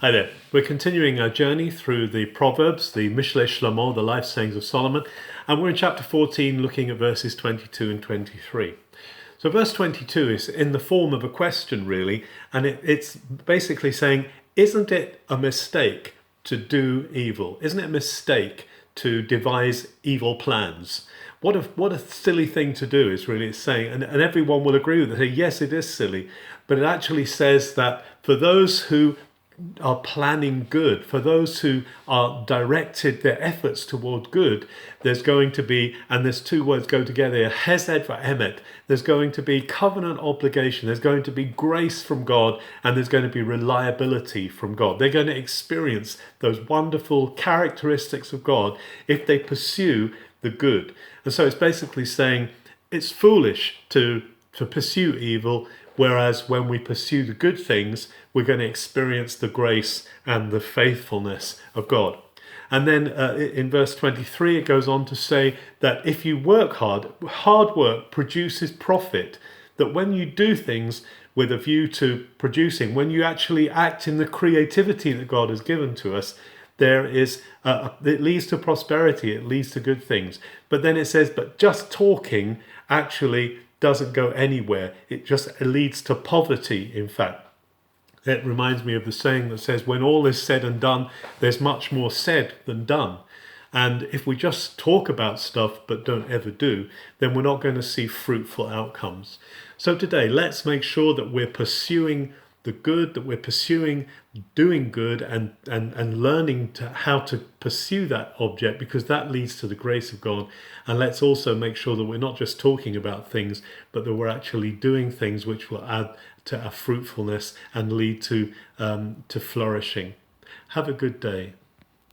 Hi there. We're continuing our journey through the Proverbs, the Mishle Shlomo, the life sayings of Solomon, and we're in chapter 14 looking at verses 22 and 23. So verse 22 is in the form of a question really, and it's basically saying, isn't it a mistake to do evil? Isn't it a mistake to devise evil plans? What a silly thing to do is really it's saying, and everyone will agree with it. Say, yes, it is silly, but it actually says that for those who are planning good, for those who are directed their efforts toward good, there's going to be, and there's two words go together, hesed for emet, there's going to be covenant obligation, there's going to be grace from God, and there's going to be reliability from God. They're going to experience those wonderful characteristics of God if they pursue the good. And so it's basically saying it's foolish to pursue evil, whereas when we pursue the good things, we're going to experience the grace and the faithfulness of God. And then in verse 23, it goes on to say that if you work hard work produces profit, that when you do things with a view to producing, when you actually act in the creativity that God has given to us, there is it leads to prosperity, it leads to good things. But then it says, but just talking actually doesn't go anywhere. It just leads to poverty, in fact. It reminds me of the saying that says, when all is said and done, there's much more said than done. And if we just talk about stuff but don't ever do, then we're not going to see fruitful outcomes. So today, let's make sure that we're pursuing the good, that we're pursuing doing good and learning how to pursue that object, because that leads to the grace of God. And let's also make sure that we're not just talking about things, but that we're actually doing things which will add to our fruitfulness and lead to flourishing. Have a good day.